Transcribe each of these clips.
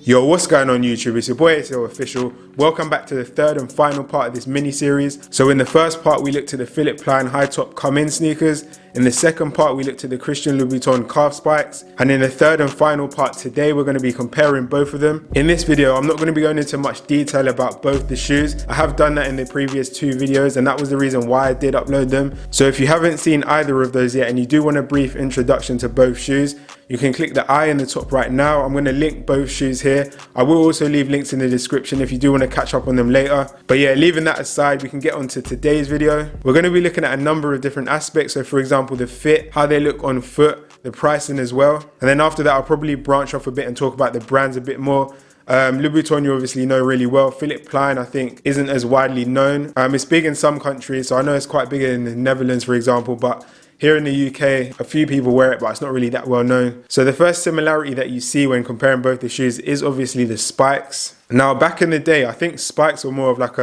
Yo, what's going on YouTube? It's your boy ASL Official. Welcome back to the third and final part of this mini-series. So in the first part, we looked at the Philipp Plein high top come-in sneakers. In the second part, we looked at the Christian Louboutin calf spikes. And in the third and final part today, we're going to be comparing both of them. In this video, I'm not going to be going into much detail about both the shoes. I have done that in the previous two videos, and that was the reason why I did upload them. So if you haven't seen either of those yet, and you do want a brief introduction to both shoes, you can click the I in the top right now. I'm going to link both shoes here. I will also leave links in the description if you do want to catch up on them later. But yeah, leaving that aside, we can get on to today's video. We're going to be looking at a number of different aspects. So for example, the fit, how they look on foot, the pricing as well. And then after that, I'll probably branch off a bit and talk about the brands a bit more. Louboutin you obviously know really well. Philipp Plein I think isn't as widely known. It's big in some countries, so I know it's quite big in the Netherlands for example, but here in the UK, a few people wear it, but it's not really that well known. So the first similarity that you see when comparing both the shoes is obviously the spikes. Now back in the day, I think spikes were more of like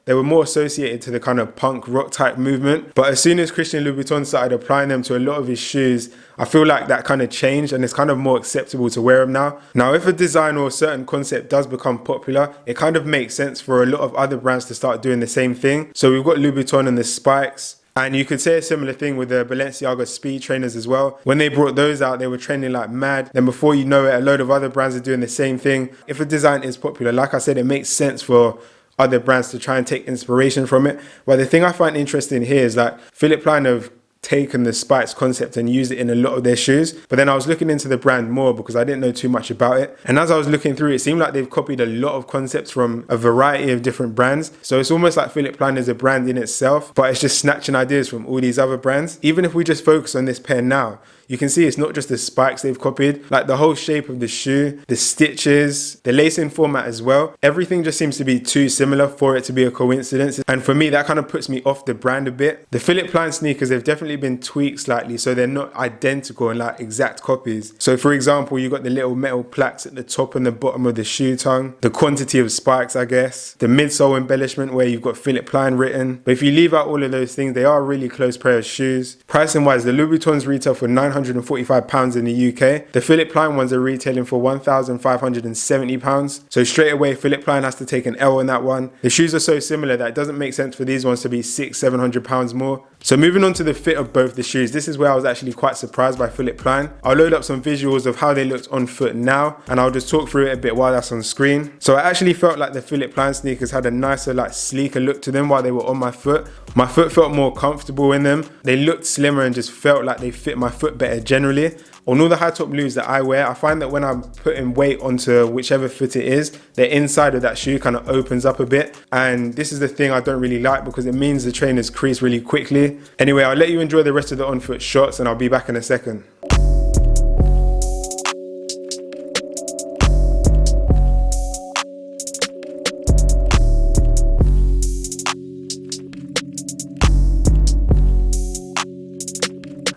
they were more associated to the kind of punk rock type movement. But as soon as Christian Louboutin started applying them to a lot of his shoes, I feel like that kind of changed and it's kind of more acceptable to wear them now. Now, if a design or a certain concept does become popular, it kind of makes sense for a lot of other brands to start doing the same thing. So we've got Louboutin and the spikes. And you could say a similar thing with the Balenciaga speed trainers as well. When they brought those out, they were trending like mad. Then before you know it, a load of other brands are doing the same thing. If a design is popular, like I said, it makes sense for other brands to try and take inspiration from it. But the thing I find interesting here is that Philipp Plein have taken the spikes concept and used it in a lot of their shoes. But then I was looking into the brand more because I didn't know too much about it. And as I was looking through, it seemed like they've copied a lot of concepts from a variety of different brands. So it's almost like Philipp Plein is a brand in itself, but it's just snatching ideas from all these other brands. Even if we just focus on this pair now, you can see it's not just the spikes they've copied, like the whole shape of the shoe, the stitches, the lacing format as well. Everything just seems to be too similar for it to be a coincidence. And for me, that kind of puts me off the brand a bit. The Philipp Plein sneakers, they've definitely been tweaked slightly so they're not identical and like exact copies. So for example, you got the little metal plaques at the top and the bottom of the shoe tongue, the quantity of spikes, I guess, the midsole embellishment where you've got Philipp Plein written. But if you leave out all of those things, they are a really close pair of shoes. Pricing wise, the Louboutins retail for £945 in the UK. The Philipp Plein ones are retailing for £1,570. So straight away, Philipp Plein has to take an L on that one. The shoes are so similar that it doesn't make sense for these ones to be £600-700 more. So moving on to the fit of both the shoes, this is where I was actually quite surprised by Philipp Plein. I'll load up some visuals of how they looked on foot now, and I'll just talk through it a bit while that's on screen. So I actually felt like the Philipp Plein sneakers had a nicer, like sleeker look to them while they were on my foot. My foot felt more comfortable in them. They looked slimmer and just felt like they fit my foot better generally. On all the high top Loubs that I wear, I find that when I'm putting weight onto whichever foot it is, the inside of that shoe kind of opens up a bit. And this is the thing I don't really like because it means the trainers crease really quickly. Anyway, I'll let you enjoy the rest of the on foot shots and I'll be back in a second.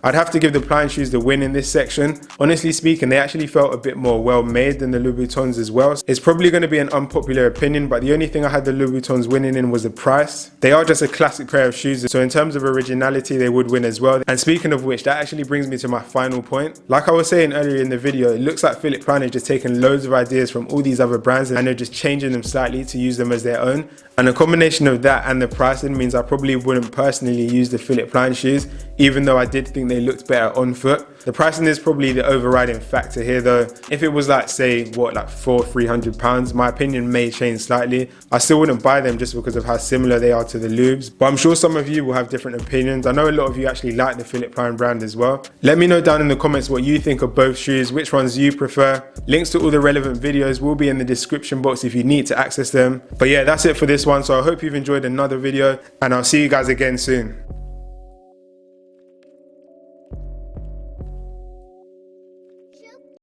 I'd have to give the Plein shoes the win in this section. Honestly speaking, they actually felt a bit more well made than the Louboutins as well. It's probably going to be an unpopular opinion, but the only thing I had the Louboutins winning in was the price. They are just a classic pair of shoes, so in terms of originality, they would win as well. And speaking of which, that actually brings me to my final point. Like I was saying earlier in the video, it looks like Philipp Plein has just taken loads of ideas from all these other brands and they're just changing them slightly to use them as their own. And a combination of that and the pricing means I probably wouldn't personally use the Philipp Plein shoes, even though I did think they looked better on foot. The pricing is probably the overriding factor here though. If it was like say what, like £400-300, my opinion may change slightly. I still wouldn't buy them just because of how similar they are to the Loubs, but I'm sure some of you will have different opinions. I know a lot of you actually like the Philipp Plein brand as well. Let me know down in the comments what you think of both shoes, which ones you prefer. Links to all the relevant videos will be in the description box if you need to access them. But yeah, that's it for this one, so I hope you've enjoyed another video and I'll see you guys again soon.